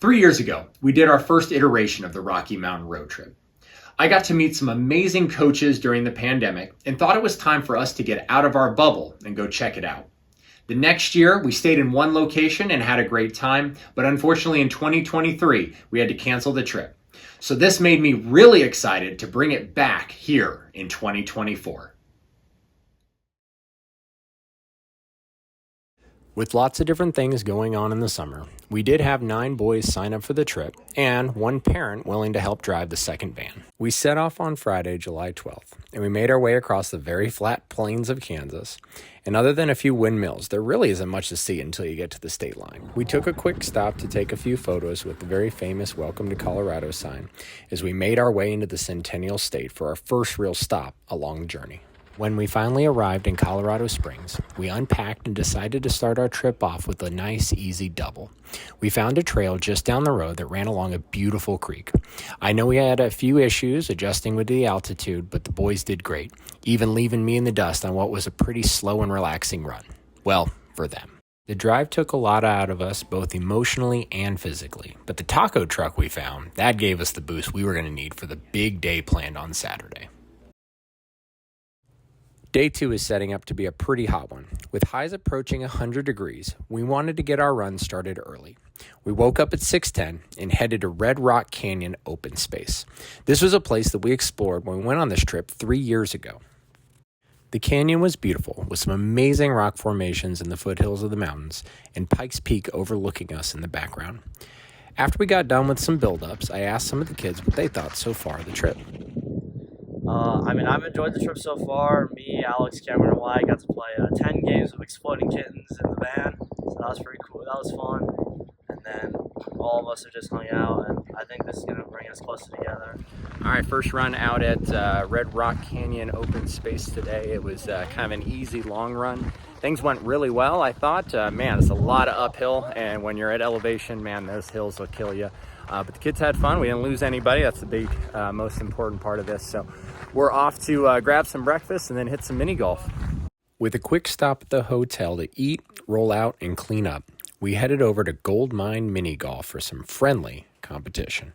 3 years ago, we did our first iteration of the Rocky Mountain road trip. I got to meet some amazing coaches during the pandemic and thought it was time for us to get out of our bubble and go check it out. The next year, we stayed in one location and had a great time, but unfortunately in 2023, we had to cancel the trip. So this made me really excited to bring it back here in 2024. With lots of different things going on in the summer, we did have 9 boys sign up for the trip and 1 parent willing to help drive the second van. We set off on Friday, July 12th, and we made our way across the very flat plains of Kansas. And other than a few windmills, there really isn't much to see until you get to the state line. We took a quick stop to take a few photos with the very famous Welcome to Colorado sign as we made our way into the Centennial State for our first real stop along the journey. When we finally arrived in Colorado Springs, we unpacked and decided to start our trip off with a nice, easy double. We found a trail just down the road that ran along a beautiful creek. I know we had a few issues adjusting with the altitude, but the boys did great, even leaving me in the dust on what was a pretty slow and relaxing run. Well, for them. The drive took a lot out of us, both emotionally and physically, but the taco truck we found, that gave us the boost we were going to need for the big day planned on Saturday. Day 2 is setting up to be a pretty hot one. With highs approaching 100 degrees, we wanted to get our run started early. We woke up at 6:10 and headed to Red Rock Canyon Open Space. This was a place that we explored when we went on this trip 3 years ago. The canyon was beautiful, with some amazing rock formations in the foothills of the mountains and Pikes Peak overlooking us in the background. After we got done with some build-ups, I asked some of the kids what they thought so far of the trip. I've enjoyed the trip so far. Me, Alex, Cameron, and Wyatt got to play 10 games of Exploding Kittens in the van, so that was pretty cool. That was fun. And then all of us have just hung out, and I think this is going to bring us closer together. All right, first run out at Red Rock Canyon Open Space today. It was kind of an easy long run. Things went really well, I thought. It's a lot of uphill, and when you're at elevation, those hills will kill you. But the kids had fun. We didn't lose anybody. That's the big, most important part of this. So we're off to grab some breakfast and then hit some mini golf. With a quick stop at the hotel to eat, roll out, and clean up, we headed over to Gold Mine Mini Golf for some friendly competition.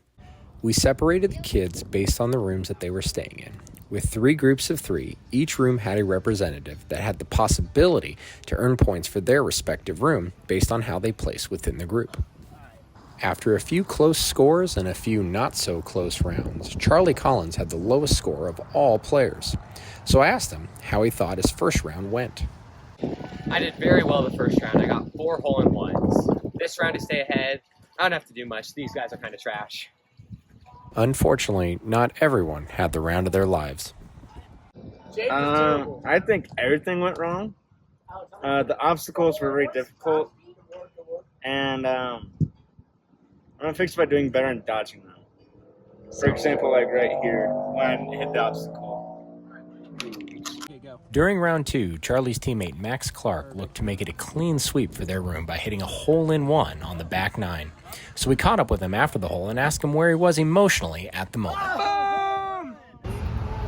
We separated the kids based on the rooms that they were staying in. With 3 groups of 3, each room had a representative that had the possibility to earn points for their respective room based on how they placed within the group. After a few close scores and a few not-so-close rounds, Charlie Collins had the lowest score of all players. So I asked him how he thought his first round went. I did very well the first round. I got 4 hole-in-ones. This round to stay ahead, I don't have to do much. These guys are kind of trash. Unfortunately, not everyone had the round of their lives. I think everything went wrong. The obstacles were very difficult, and I'm gonna fix it by doing better in dodging them. For example, like right here, when I hit the obstacle. During round 2, Charlie's teammate Max Clark looked to make it a clean sweep for their room by hitting a hole-in-one on the back 9. So we caught up with him after the hole and asked him where he was emotionally at the moment.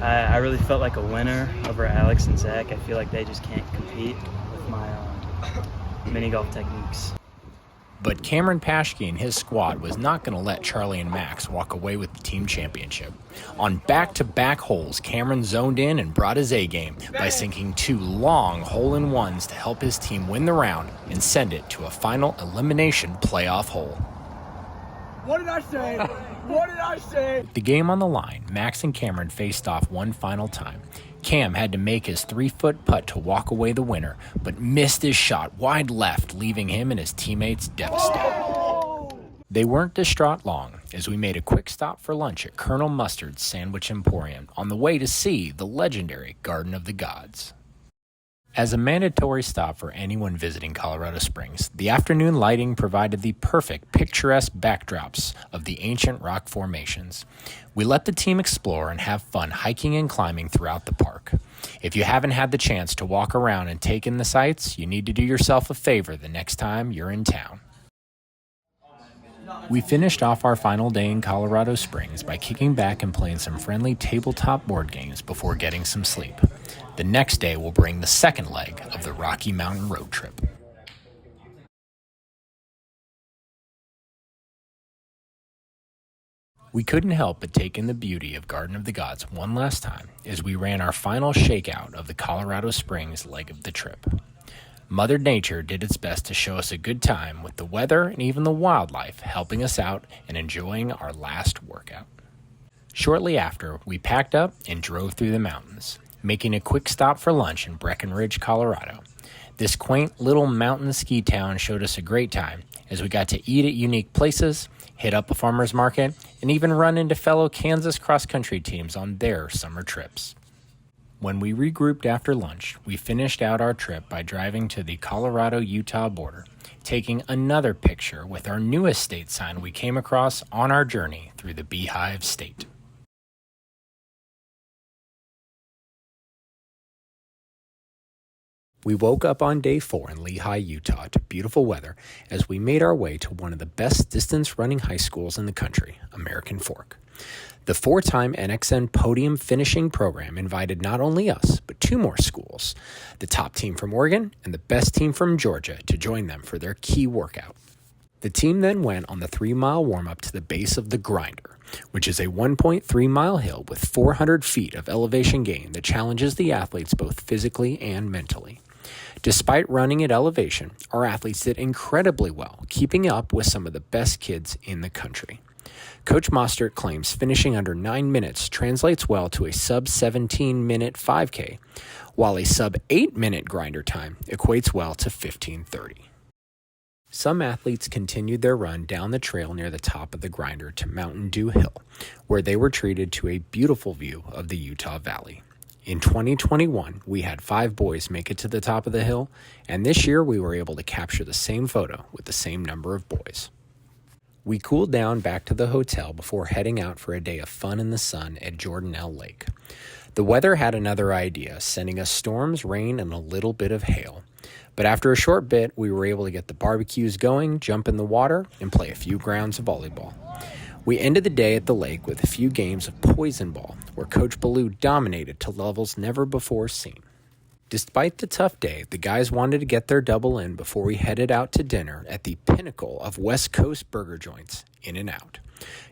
I really felt like a winner over Alex and Zach. I feel like they just can't compete with my mini golf techniques. But Cameron Paschke and his squad was not going to let Charlie and Max walk away with the team championship. On back-to-back holes, Cameron zoned in and brought his A-game by sinking 2 long hole-in-ones to help his team win the round and send it to a final elimination playoff hole. What did I say? What did I say? With the game on the line, Max and Cameron faced off one final time. Cam had to make his 3-foot putt to walk away the winner, but missed his shot wide left, leaving him and his teammates devastated. They weren't distraught long, as we made a quick stop for lunch at Colonel Mustard's Sandwich Emporium on the way to see the legendary Garden of the Gods. As a mandatory stop for anyone visiting Colorado Springs, the afternoon lighting provided the perfect picturesque backdrops of the ancient rock formations. We let the team explore and have fun hiking and climbing throughout the park. If you haven't had the chance to walk around and take in the sights, you need to do yourself a favor the next time you're in town. We finished off our final day in Colorado Springs by kicking back and playing some friendly tabletop board games before getting some sleep. The next day will bring the second leg of the Rocky Mountain road trip. We couldn't help but take in the beauty of Garden of the Gods one last time as we ran our final shakeout of the Colorado Springs leg of the trip. Mother Nature did its best to show us a good time with the weather and even the wildlife helping us out and enjoying our last workout. Shortly after, we packed up and drove through the mountains, making a quick stop for lunch in Breckenridge, Colorado. This quaint little mountain ski town showed us a great time as we got to eat at unique places, hit up a farmer's market, and even run into fellow Kansas cross-country teams on their summer trips. When we regrouped after lunch, we finished out our trip by driving to the Colorado-Utah border, taking another picture with our newest state sign we came across on our journey through the Beehive State. We woke up on day 4 in Lehi, Utah to beautiful weather as we made our way to one of the best distance running high schools in the country, American Fork. The 4-time NXN podium finishing program invited not only us, but 2 more schools, the top team from Oregon and the best team from Georgia, to join them for their key workout. The team then went on the 3-mile warm-up to the base of the Grinder, which is a 1.3-mile hill with 400 feet of elevation gain that challenges the athletes both physically and mentally. Despite running at elevation, our athletes did incredibly well, keeping up with some of the best kids in the country. Coach Mostert claims finishing under 9 minutes translates well to a sub-17-minute 5K, while a sub-8-minute grinder time equates well to 15:30. Some athletes continued their run down the trail near the top of the Grinder to Mountain Dew Hill, where they were treated to a beautiful view of the Utah Valley. In 2021, we had 5 boys make it to the top of the hill, and this year we were able to capture the same photo with the same number of boys. We cooled down back to the hotel before heading out for a day of fun in the sun at Jordanelle Lake. The weather had another idea, sending us storms, rain, and a little bit of hail. But after a short bit, we were able to get the barbecues going, jump in the water, and play a few rounds of volleyball. We ended the day at the lake with a few games of poison ball, where Coach Ballou dominated to levels never before seen. Despite the tough day, the guys wanted to get their double in before we headed out to dinner at the pinnacle of West Coast burger joints, In-N-Out.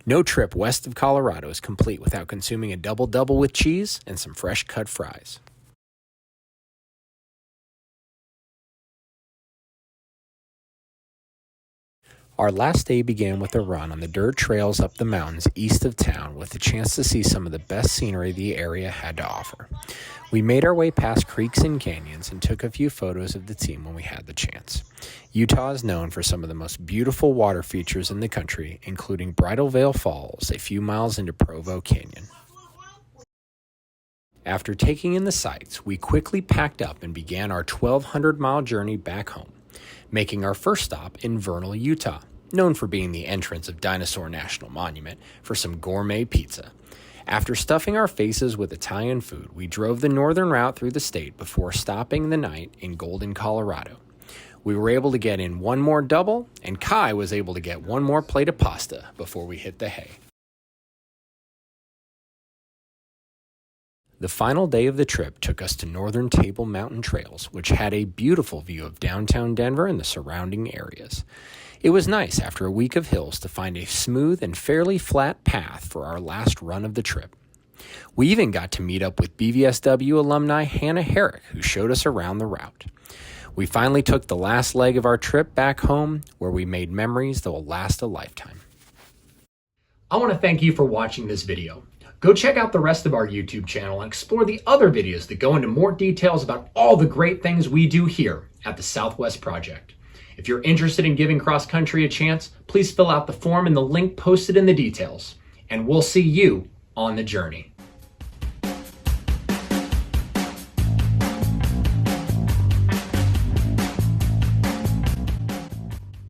No trip west of Colorado is complete without consuming a double-double with cheese and some fresh-cut fries. Our last day began with a run on the dirt trails up the mountains east of town with a chance to see some of the best scenery the area had to offer. We made our way past creeks and canyons and took a few photos of the team when we had the chance. Utah is known for some of the most beautiful water features in the country, including Bridal Veil Falls, a few miles into Provo Canyon. After taking in the sights, we quickly packed up and began our 1,200-mile journey back home, making our first stop in Vernal, Utah, known for being the entrance of Dinosaur National Monument, for some gourmet pizza. After stuffing our faces with Italian food, we drove the northern route through the state before stopping the night in Golden, Colorado. We were able to get in one more double, and Kai was able to get one more plate of pasta before we hit the hay. The final day of the trip took us to Northern Table Mountain Trails, which had a beautiful view of downtown Denver and the surrounding areas. It was nice after a week of hills to find a smooth and fairly flat path for our last run of the trip. We even got to meet up with BVSW alumni Hannah Herrick, who showed us around the route. We finally took the last leg of our trip back home, where we made memories that will last a lifetime. I want to thank you for watching this video. Go check out the rest of our YouTube channel and explore the other videos that go into more details about all the great things we do here at the Southwest Project. If you're interested in giving cross country a chance, please fill out the form in the link posted in the details, and we'll see you on the journey.